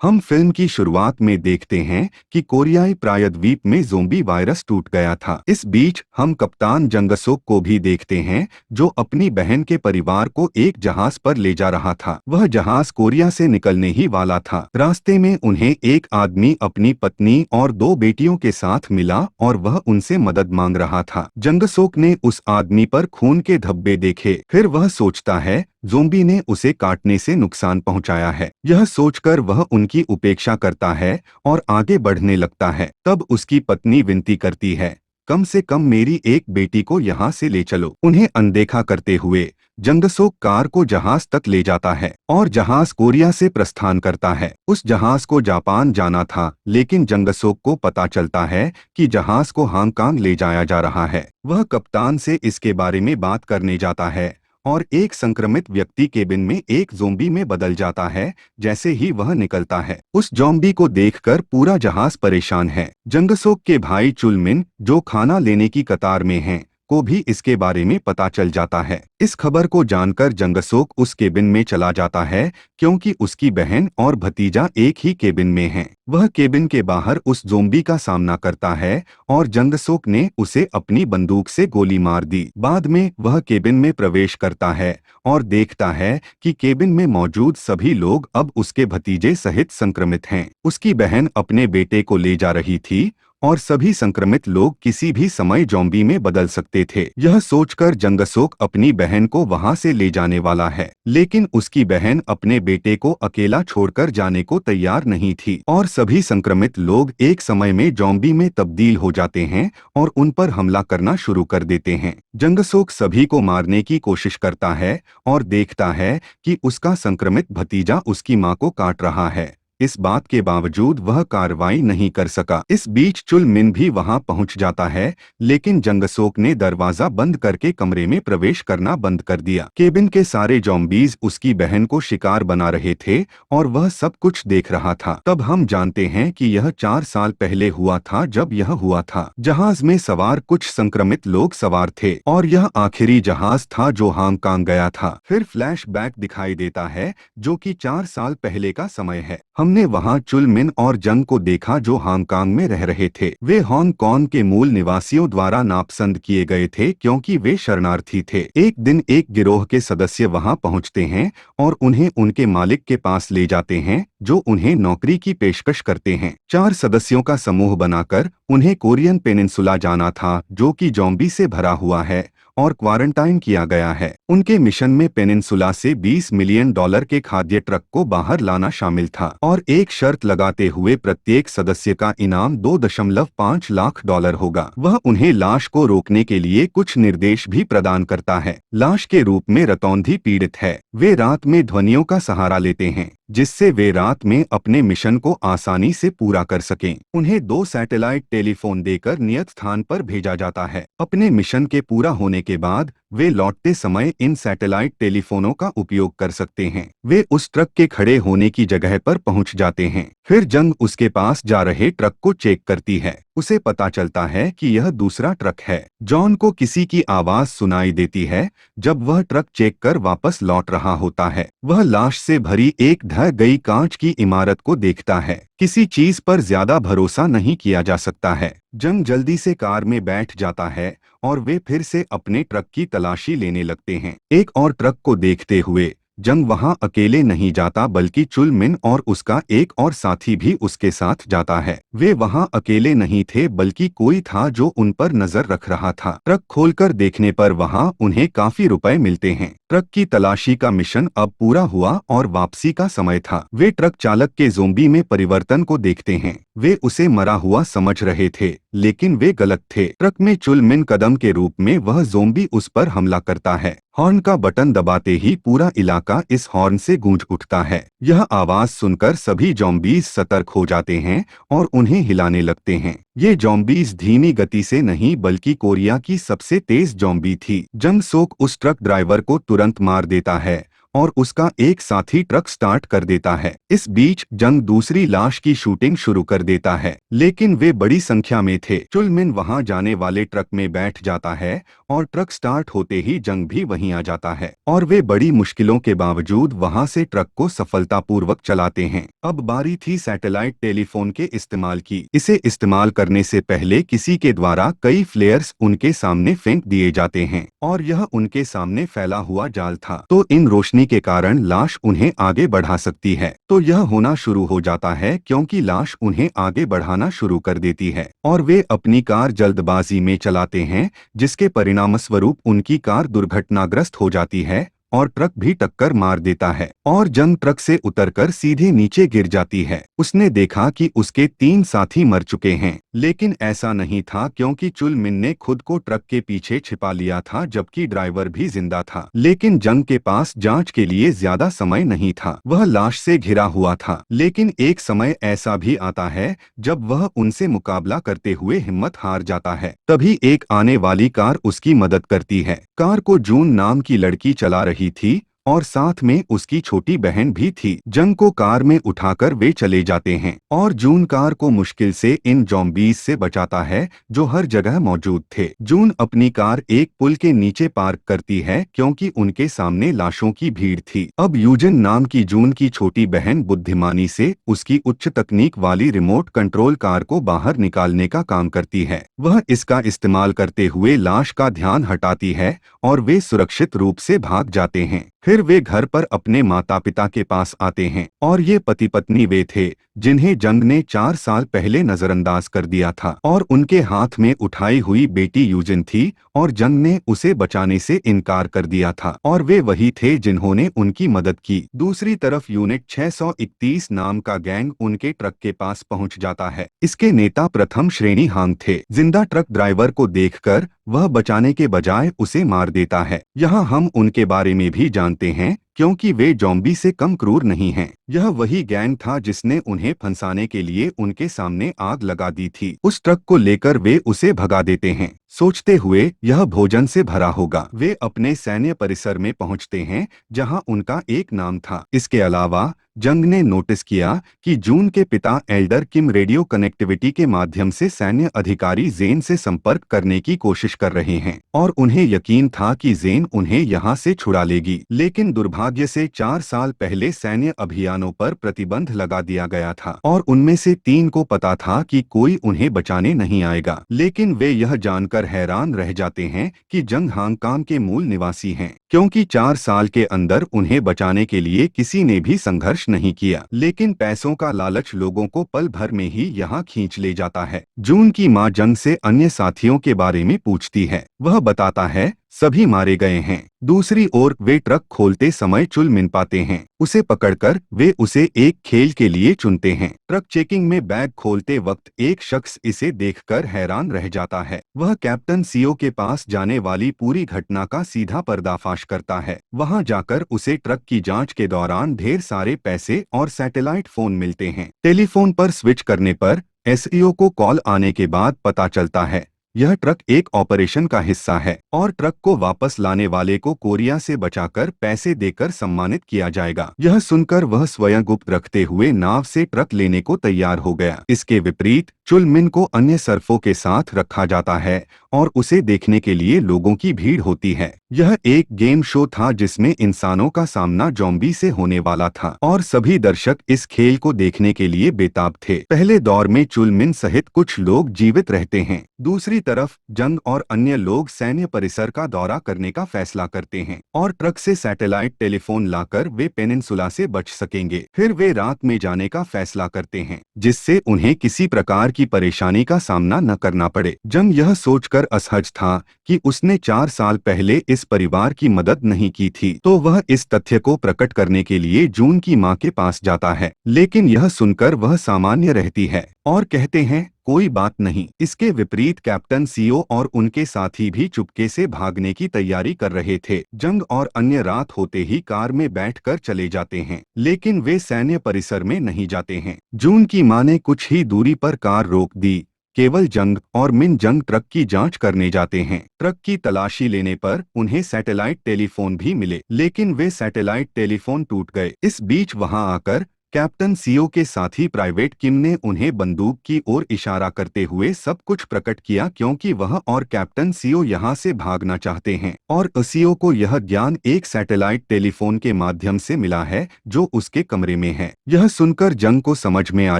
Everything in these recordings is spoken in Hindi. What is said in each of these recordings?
हम फिल्म की शुरुआत में देखते हैं कि कोरियाई प्रायद्वीप में ज़ोंबी वायरस टूट गया था। इस बीच हम कप्तान जंगसोक को भी देखते हैं, जो अपनी बहन के परिवार को एक जहाज पर ले जा रहा था। वह जहाज कोरिया से निकलने ही वाला था। रास्ते में उन्हें एक आदमी अपनी पत्नी और 2 बेटियों के साथ मिला और वह उनसे मदद मांग रहा था। जंगसोक ने उस आदमी पर खून के धब्बे देखे। फिर वह सोचता है ज़ोंबी ने उसे काटने से नुकसान पहुंचाया है। यह सोचकर वह उनकी उपेक्षा करता है और आगे बढ़ने लगता है। तब उसकी पत्नी विनती करती है, कम से कम मेरी एक बेटी को यहाँ से ले चलो। उन्हें अनदेखा करते हुए जंगसोक कार को जहाज तक ले जाता है और जहाज कोरिया से प्रस्थान करता है। उस जहाज को जापान जाना था, लेकिन जंगसोक को पता चलता है कि जहाज को हांगकांग ले जाया जा रहा है। वह कप्तान से इसके बारे में बात करने जाता है और एक संक्रमित व्यक्ति केबिन में एक ज़ोंबी में बदल जाता है। जैसे ही वह निकलता है, उस ज़ोंबी को देखकर पूरा जहाज परेशान है। जंगसोक के भाई चुलमिन, जो खाना लेने की कतार में हैं, को भी इसके बारे में पता चल जाता है। इस खबर को जानकर जंगसोक उस केबिन में चला जाता है, क्योंकि उसकी बहन और भतीजा एक ही केबिन में हैं। वह केबिन के बाहर उस ज़ोंबी का सामना करता है और जंगसोक ने उसे अपनी बंदूक से गोली मार दी। बाद में वह केबिन में प्रवेश करता है और देखता है कि केबिन में मौजूद सभी लोग अब उसके भतीजे सहित संक्रमित हैं। उसकी बहन अपने बेटे को ले जा रही थी और सभी संक्रमित लोग किसी भी समय ज़ोंबी में बदल सकते थे। यह सोचकर जंगसोक अपनी बहन को वहां से ले जाने वाला है, लेकिन उसकी बहन अपने बेटे को अकेला छोड़कर जाने को तैयार नहीं थी और सभी संक्रमित लोग एक समय में ज़ोंबी में तब्दील हो जाते हैं और उन पर हमला करना शुरू कर देते हैं। जंगसोक सभी को मारने की कोशिश करता है और देखता है कि उसका संक्रमित भतीजा उसकी मां को काट रहा है। इस बात के बावजूद वह कार्रवाई नहीं कर सका। इस बीच चुलमिन भी वहां पहुंच जाता है, लेकिन जंगसोक ने दरवाजा बंद करके कमरे में प्रवेश करना बंद कर दिया। केबिन के सारे ज़ोंबीज उसकी बहन को शिकार बना रहे थे और वह सब कुछ देख रहा था। तब हम जानते हैं कि यह 4 साल पहले हुआ था जब यह हुआ था। जहाज में सवार कुछ संक्रमित लोग सवार थे और यह आखिरी जहाज था जो हांगकांग गया था। फिर फ्लैशबैक दिखाई देता है, जो कि 4 साल पहले का समय है। हमने वहां चुलमिन और जंग को देखा, जो हांगकांग में रह रहे थे। वे हांगकांग के मूल निवासियों द्वारा नापसंद किए गए थे, क्योंकि वे शरणार्थी थे। एक दिन एक गिरोह के सदस्य वहां पहुंचते हैं और उन्हें उनके मालिक के पास ले जाते हैं, जो उन्हें नौकरी की पेशकश करते हैं। 4 सदस्यों का समूह बनाकर उन्हें कोरियन पेनिनसुला जाना था, जो कि ज़ोंबी से भरा हुआ है और क्वारंटाइन किया गया है। उनके मिशन में पेनिनसुला से $20 मिलियन के खाद्य ट्रक को बाहर लाना शामिल था और एक शर्त लगाते हुए प्रत्येक सदस्य का इनाम $2.5 लाख होगा। वह उन्हें लाश को रोकने के लिए कुछ निर्देश भी प्रदान करता है। लाश के रूप में रतौंधी पीड़ित है। वे रात में ध्वनियों का सहारा लेते हैं, जिससे वे रात में अपने मिशन को आसानी से पूरा कर सकें। उन्हें 2 सैटेलाइट टेलीफोन देकर नियत स्थान पर भेजा जाता है। अपने मिशन के पूरा होने के बाद वे लौटते समय इन सैटेलाइट टेलीफोनों का उपयोग कर सकते हैं। वे उस ट्रक के खड़े होने की जगह पर पहुंच जाते हैं। फिर जंग उसके पास जा रहे ट्रक को चेक करती है। उसे पता चलता है कि यह दूसरा ट्रक है। जॉन को किसी की आवाज सुनाई देती है। जब वह ट्रक चेक कर वापस लौट रहा होता है, वह लाश से भरी एक ढह गई कांच की इमारत को देखता है। किसी चीज पर ज्यादा भरोसा नहीं किया जा सकता है। जंग जल्दी से कार में बैठ जाता है और वे फिर से अपने ट्रक की तलाशी लेने लगते हैं। एक और ट्रक को देखते हुए जंग वहां अकेले नहीं जाता, बल्कि चुलमिन और उसका एक और साथी भी उसके साथ जाता है। वे वहां अकेले नहीं थे, बल्कि कोई था जो उन पर नजर रख रहा था। ट्रक खोलकर देखने पर वहां उन्हें काफी रुपए मिलते हैं। ट्रक की तलाशी का मिशन अब पूरा हुआ और वापसी का समय था। वे ट्रक चालक के ज़ोंबी में परिवर्तन को देखते हैं। वे उसे मरा हुआ समझ रहे थे, लेकिन वे गलत थे। ट्रक में चुलमिन कदम के रूप में वह ज़ोंबी उस पर हमला करता है। हॉर्न का बटन दबाते ही पूरा इलाका इस हॉर्न से गूंज उठता है। यह आवाज सुनकर सभी ज़ोंबीज सतर्क हो जाते हैं और उन्हें हिलाने लगते हैं। ये ज़ोंबीज धीमी गति से नहीं, बल्कि कोरिया की सबसे तेज ज़ोंबी थी। जंगसोक उस ट्रक ड्राइवर को तुरंत मार देता है और उसका एक साथी ट्रक स्टार्ट कर देता है। इस बीच जंग दूसरी लाश की शूटिंग शुरू कर देता है, लेकिन वे बड़ी संख्या में थे। चुलमिन वहां जाने वाले ट्रक में बैठ जाता है और ट्रक स्टार्ट होते ही जंग भी वहीं आ जाता है और वे बड़ी मुश्किलों के बावजूद वहां से ट्रक को सफलतापूर्वक चलाते हैं। अब बारी थी सैटेलाइट टेलीफोन के इस्तेमाल की। इसे इस्तेमाल करने से पहले किसी के द्वारा कई फ्लेयर्स उनके सामने फेंक दिए जाते हैं और यह उनके सामने फैला हुआ जाल था, तो इन रोशनी के कारण लाश उन्हें आगे बढ़ा सकती है। तो यह होना शुरू हो जाता है क्योंकि लाश उन्हें आगे बढ़ाना शुरू कर देती है और वे अपनी कार जल्दबाजी में चलाते हैं, जिसके परिणामस्वरूप उनकी कार दुर्घटनाग्रस्त हो जाती है और ट्रक भी टक्कर मार देता है और जंग ट्रक से उतरकर सीधे नीचे गिर जाती है। उसने देखा कि उसके 3 साथी मर चुके हैं, लेकिन ऐसा नहीं था क्योंकि चुलमिन ने खुद को ट्रक के पीछे छिपा लिया था, जबकि ड्राइवर भी जिंदा था। लेकिन जंग के पास जांच के लिए ज्यादा समय नहीं था, वह लाश से घिरा हुआ था। लेकिन एक समय ऐसा भी आता है जब वह उनसे मुकाबला करते हुए हिम्मत हार जाता है। तभी एक आने वाली कार उसकी मदद करती है। कार को जून नाम की लड़की चला रही थी और साथ में उसकी छोटी बहन भी थी। जंग को कार में उठाकर वे चले जाते हैं और जून कार को मुश्किल से इन ज़ॉम्बीज़ से बचाता है जो हर जगह मौजूद थे। जून अपनी कार एक पुल के नीचे पार्क करती है क्योंकि उनके सामने लाशों की भीड़ थी। अब यूजन नाम की जून की छोटी बहन बुद्धिमानी से उसकी उच्च तकनीक वाली रिमोट कंट्रोल कार को बाहर निकालने का काम करती है। वह इसका इस्तेमाल करते हुए लाश का ध्यान हटाती है और वे सुरक्षित रूप से भाग जाते हैं। फिर वे घर पर अपने माता पिता के पास आते हैं और ये पति पत्नी वे थे जिन्हें जंग ने 4 साल पहले नजरअंदाज कर दिया था और उनके हाथ में उठाई हुई बेटी यूजिन थी और जंग ने उसे बचाने से इनकार कर दिया था और वे वही थे जिन्होंने उनकी मदद की। दूसरी तरफ यूनिट 631 नाम का गैंग उनके ट्रक के पास पहुंच जाता है। इसके नेता प्रथम श्रेणी हांग थे। जिंदा ट्रक ड्राइवर को देखकर वह बचाने के बजाय उसे मार देता है। यहाँ हम उनके बारे में भी जानते हैं क्योंकि वे ज़ॉम्बी से कम क्रूर नहीं हैं। यह वही गैंग था जिसने उन्हें फंसाने के लिए उनके सामने आग लगा दी थी। उस ट्रक को लेकर वे उसे भगा देते हैं, सोचते हुए यह भोजन से भरा होगा। वे अपने सैन्य परिसर में पहुंचते हैं जहां उनका एक नाम था। इसके अलावा जंग ने नोटिस किया कि जून के पिता एल्डर किम रेडियो कनेक्टिविटी के माध्यम से सैन्य अधिकारी जेन से संपर्क करने की कोशिश कर रहे हैं और उन्हें यकीन था कि जेन उन्हें यहां से छुड़ा लेगी। लेकिन दुर्भाग्य से 4 साल पहले सैन्य अभियानों पर प्रतिबंध लगा दिया गया था और उनमें से 3 को पता था कि कोई उन्हें बचाने नहीं आएगा। लेकिन वे यह जानकर हैरान रह जाते हैं कि जंग हांगकांग के मूल निवासी हैं, क्योंकि 4 साल के अंदर उन्हें बचाने के लिए किसी ने भी संघर्ष नहीं किया। लेकिन पैसों का लालच लोगों को पल भर में ही यहाँ खींच ले जाता है। जून की मां जंग से अन्य साथियों के बारे में पूछती है। वह बताता है सभी मारे गए हैं। दूसरी ओर वे ट्रक खोलते समय चुल मिन पाते हैं। उसे पकड़कर वे उसे एक खेल के लिए चुनते हैं। ट्रक चेकिंग में बैग खोलते वक्त एक शख्स इसे देखकर हैरान रह जाता है। वह कैप्टन सीओ के पास जाने वाली पूरी घटना का सीधा पर्दाफाश करता है। वहां जाकर उसे ट्रक की जांच के दौरान ढेर सारे पैसे और सैटेलाइट फोन मिलते हैं। टेलीफोन पर स्विच करने पर एसईओ को कॉल आने के बाद पता चलता है यह ट्रक एक ऑपरेशन का हिस्सा है और ट्रक को वापस लाने वाले को कोरिया से बचाकर पैसे देकर सम्मानित किया जाएगा। यह सुनकर वह स्वयं गुप्त रखते हुए नाव से ट्रक लेने को तैयार हो गया। इसके विपरीत चुल मिन को अन्य सर्फों के साथ रखा जाता है और उसे देखने के लिए लोगों की भीड़ होती है। यह एक गेम शो था जिसमें इंसानों का सामना ज़ॉम्बी से होने वाला था और सभी दर्शक इस खेल को देखने के लिए बेताब थे। पहले दौर में चुल मिन सहित कुछ लोग जीवित रहते हैं। दूसरी तरफ जंग और अन्य लोग सैन्य परिसर का दौरा करने का फैसला करते हैं और ट्रक से सैटेलाइट टेलीफोन लाकर वे पेनिनसुला से बच सकेंगे। फिर वे रात में जाने का फैसला करते हैं जिससे उन्हें किसी प्रकार की परेशानी का सामना न करना पड़े। जंग यह सोचकर असहज था कि उसने 4 साल पहले इस परिवार की मदद नहीं की थी, तो वह इस तथ्य को प्रकट करने के लिए जून की मां के पास जाता है। लेकिन यह सुनकर वह सामान्य रहती है और कहते हैं कोई बात नहीं। इसके विपरीत कैप्टन सीओ और उनके साथी भी चुपके से भागने की तैयारी कर रहे थे। जंग और अन्य रात होते ही कार में बैठकर चले जाते हैं, लेकिन वे सैन्य परिसर में नहीं जाते हैं। जून की मां ने कुछ ही दूरी पर कार रोक दी केवल जंग और मिन जंग ट्रक की जांच करने जाते हैं। ट्रक की तलाशी लेने पर उन्हें सैटेलाइट टेलीफोन भी मिले, लेकिन वे सैटेलाइट टेलीफोन टूट गए। इस बीच वहां आकर कैप्टन सीओ के साथी प्राइवेट किम ने उन्हें बंदूक की ओर इशारा करते हुए सब कुछ प्रकट किया, क्योंकि वह और कैप्टन सीओ यहां से भागना चाहते हैं और सीओ को यह ज्ञान एक सैटेलाइट टेलीफोन के माध्यम से मिला है जो उसके कमरे में है। यह सुनकर जंग को समझ में आ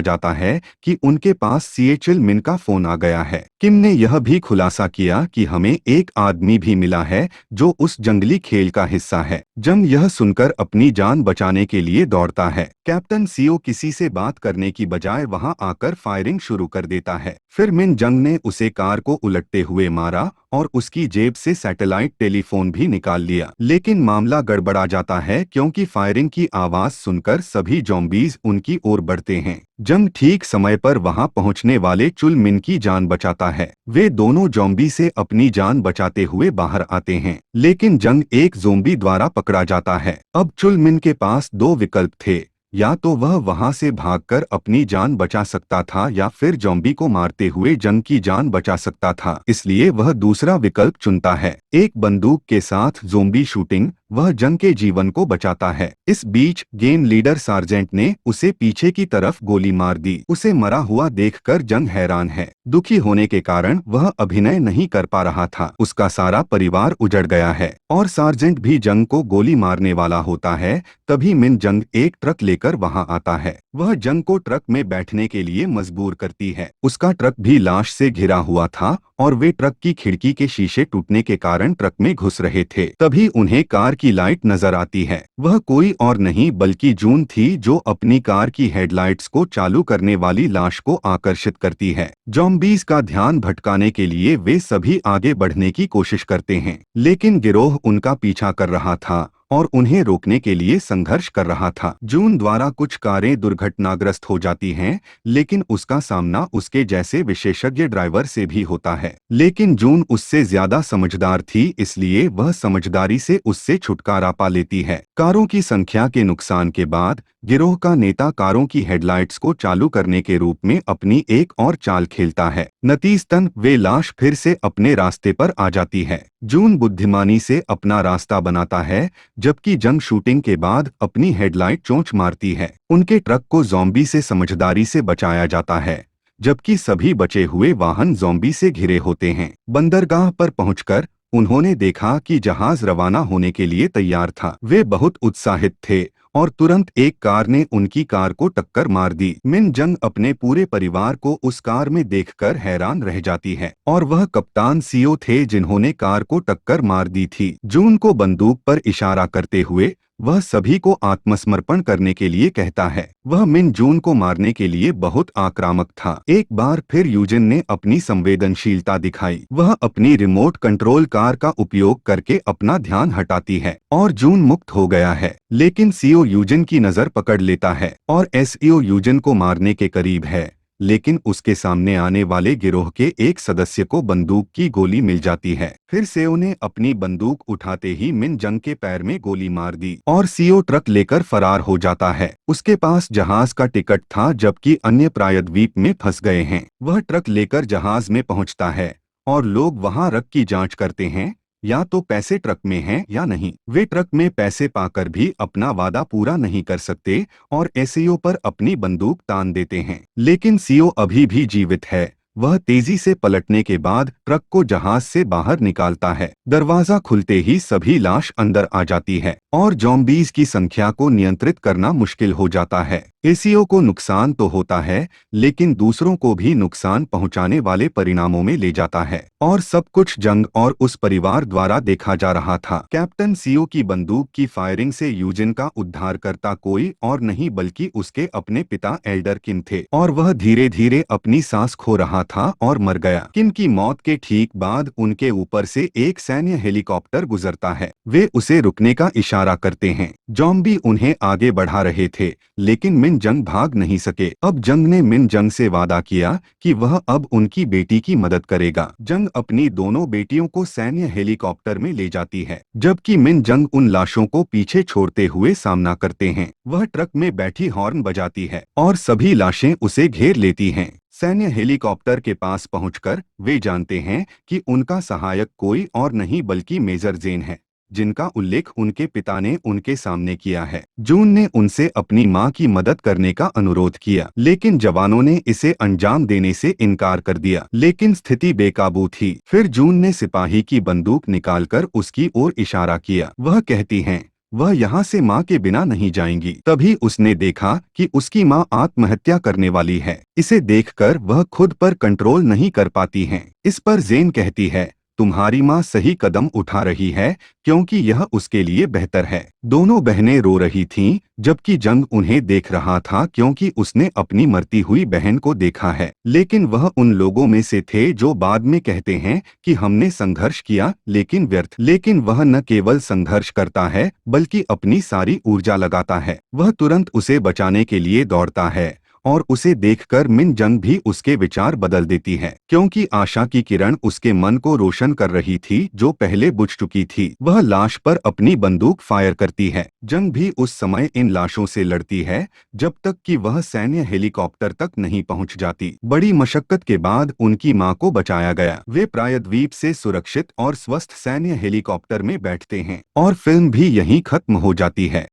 जाता है कि उनके पास सीएचएल मिन का फोन आ गया है। किम ने यह भी खुलासा किया कि हमें एक आदमी भी मिला है जो उस जंगली खेल का हिस्सा है। जंग यह सुनकर अपनी जान बचाने के लिए दौड़ता है। कैप्टन सीओ किसी से बात करने की बजाय वहां आकर फायरिंग शुरू कर देता है। फिर मिन जंग ने उसे कार को उलटते हुए मारा और उसकी जेब से सैटेलाइट टेलीफोन भी निकाल लिया। लेकिन मामला गड़बड़ा जाता है क्योंकि फायरिंग की आवाज सुनकर सभी ज़ॉम्बीज उनकी ओर बढ़ते हैं। जंग ठीक समय पर वहां पहुंचने वाले चुल मिन की जान बचाता है। वे दोनों ज़ॉम्बी से अपनी जान बचाते हुए बाहर आते हैं, लेकिन जंग एक ज़ॉम्बी द्वारा पकड़ा जाता है। अब चुल मिन के पास दो विकल्प थे, या तो वह वहां से भागकर अपनी जान बचा सकता था या फिर ज़ॉम्बी को मारते हुए जंग की जान बचा सकता था। इसलिए वह दूसरा विकल्प चुनता है। एक बंदूक के साथ ज़ॉम्बी शूटिंग वह जंग के जीवन को बचाता है। इस बीच गेम लीडर सार्जेंट ने उसे पीछे की तरफ गोली मार दी। उसे मरा हुआ देखकर जंग हैरान है। दुखी होने के कारण वह अभिनय नहीं कर पा रहा था। उसका सारा परिवार उजड़ गया है और सार्जेंट भी जंग को गोली मारने वाला होता है। तभी मिन जंग एक ट्रक लेकर वहां आता है। वह जंग को ट्रक में बैठने के लिए मजबूर करती है। उसका ट्रक भी लाश से घिरा हुआ था और वे ट्रक की खिड़की के शीशे टूटने के कारण ट्रक में घुस रहे थे। तभी उन्हें कार की लाइट नजर आती है। वह कोई और नहीं बल्कि जून थी, जो अपनी कार की हेडलाइट्स को चालू करने वाली लाश को आकर्षित करती है। ज़ॉम्बीज का ध्यान भटकाने के लिए वे सभी आगे बढ़ने की कोशिश करते हैं, लेकिन गिरोह उनका पीछा कर रहा था और उन्हें रोकने के लिए संघर्ष कर रहा था। जून द्वारा कुछ कारें दुर्घटनाग्रस्त हो जाती हैं, लेकिन उसका सामना उसके जैसे विशेषज्ञ ड्राइवर से भी होता है। लेकिन जून उससे ज्यादा समझदार थी, इसलिए वह समझदारी से उससे छुटकारा पा लेती है। कारों की संख्या के नुकसान के बाद गिरोह का नेता कारों की हेडलाइट्स को चालू करने के रूप में अपनी एक और चाल खेलता है। नतीजतन वे लाश फिर से अपने रास्ते पर आ जाती है। जून बुद्धिमानी से अपना रास्ता बनाता है, जबकि जंग शूटिंग के बाद अपनी हेडलाइट चोंच मारती है। उनके ट्रक को ज़ॉम्बी से समझदारी से बचाया जाता है, जबकि सभी बचे हुए वाहन ज़ॉम्बी से घिरे होते हैं। बंदरगाह पर पहुंचकर उन्होंने देखा कि जहाज रवाना होने के लिए तैयार था। वे बहुत उत्साहित थे और तुरंत एक कार ने उनकी कार को टक्कर मार दी। मिन जंग अपने पूरे परिवार को उस कार में देखकर हैरान रह जाती है और वह कप्तान सीओ थे जिन्होंने कार को टक्कर मार दी थी। जून को बंदूक पर इशारा करते हुए वह सभी को आत्मसमर्पण करने के लिए कहता है। वह मिन जून को मारने के लिए बहुत आक्रामक था। एक बार फिर यूजिन ने अपनी संवेदनशीलता दिखाई। वह अपनी रिमोट कंट्रोल कार का उपयोग करके अपना ध्यान हटाती है और जून मुक्त हो गया है। लेकिन सीओ यूजिन की नजर पकड़ लेता है और एसईओ यूजिन को मारने के करीब है, लेकिन उसके सामने आने वाले गिरोह के एक सदस्य को बंदूक की गोली मिल जाती है। फिर सेओ ने अपनी बंदूक उठाते ही मिन जंग के पैर में गोली मार दी और सीओ ट्रक लेकर फरार हो जाता है। उसके पास जहाज का टिकट था, जबकि अन्य प्रायद्वीप में फंस गए हैं। वह ट्रक लेकर जहाज में पहुंचता है और लोग वहां रख की जांच करते हैं, या तो पैसे ट्रक में हैं या नहीं। वे ट्रक में पैसे पाकर भी अपना वादा पूरा नहीं कर सकते और एसईओ पर अपनी बंदूक तान देते हैं। लेकिन सीओ अभी भी जीवित है। वह तेजी से पलटने के बाद ट्रक को जहाज से बाहर निकालता है। दरवाजा खुलते ही सभी लाश अंदर आ जाती है और ज़ॉम्बीज की संख्या को नियंत्रित करना मुश्किल हो जाता है। एसीओ को नुकसान तो होता है, लेकिन दूसरों को भी नुकसान पहुंचाने वाले परिणामों में ले जाता है और सब कुछ जंग और उस परिवार द्वारा देखा जा रहा था। कैप्टन सीओ की बंदूक की फायरिंग से यूजिन का उद्धारकर्ता कोई और नहीं बल्कि उसके अपने पिता एल्डर किम थे और वह धीरे धीरे अपनी सांस खो रहा था और मर गया। किम की मौत के ठीक बाद उनके ऊपर से एक सैन्य हेलीकॉप्टर गुजरता है। वे उसे रुकने का इशारा करते हैं। ज़ॉम्बी उन्हें आगे बढ़ा रहे थे, लेकिन मिन जंग भाग नहीं सके। अब जंग ने मिन जंग से वादा किया कि वह अब उनकी बेटी की मदद करेगा। जंग अपनी दोनों बेटियों को सैन्य हेलीकॉप्टर में ले जाती है, जबकि मिन जंग उन लाशों को पीछे छोड़ते हुए सामना करते हैं। वह ट्रक में बैठी हॉर्न बजाती है और सभी लाशें उसे घेर लेती हैं। सैन्य हेलीकॉप्टर के पास पहुंचकर वे जानते हैं कि उनका सहायक कोई और नहीं बल्कि मेजर जेन है, जिनका उल्लेख उनके पिता ने उनके सामने किया है। जून ने उनसे अपनी मां की मदद करने का अनुरोध किया, लेकिन जवानों ने इसे अंजाम देने से इनकार कर दिया। लेकिन स्थिति बेकाबू थी। फिर जून ने सिपाही की बंदूक निकालकर उसकी ओर इशारा किया। वह कहती हैं, वह यहाँ से माँ के बिना नहीं जाएंगी। तभी उसने देखा कि उसकी माँ आत्महत्या करने वाली है। इसे देखकर वह खुद पर कंट्रोल नहीं कर पाती हैं। इस पर जेन कहती है, तुम्हारी माँ सही कदम उठा रही है क्योंकि यह उसके लिए बेहतर है। दोनों बहनें रो रही थीं, जबकि जंग उन्हें देख रहा था क्योंकि उसने अपनी मरती हुई बहन को देखा है। लेकिन वह उन लोगों में से थे जो बाद में कहते हैं कि हमने संघर्ष किया लेकिन व्यर्थ। लेकिन वह न केवल संघर्ष करता है बल्कि अपनी सारी ऊर्जा लगाता है। वह तुरंत उसे बचाने के लिए दौड़ता है और उसे देखकर मिन जंग भी उसके विचार बदल देती है, क्योंकि आशा की किरण उसके मन को रोशन कर रही थी जो पहले बुझ चुकी थी। वह लाश पर अपनी बंदूक फायर करती है। जंग भी उस समय इन लाशों से लड़ती है जब तक कि वह सैन्य हेलीकॉप्टर तक नहीं पहुंच जाती। बड़ी मशक्कत के बाद उनकी मां को बचाया गया। वे प्रायद्वीप से सुरक्षित और स्वस्थ सैन्य हेलीकॉप्टर में बैठते हैं और फिल्म भी यहीं खत्म हो जाती है।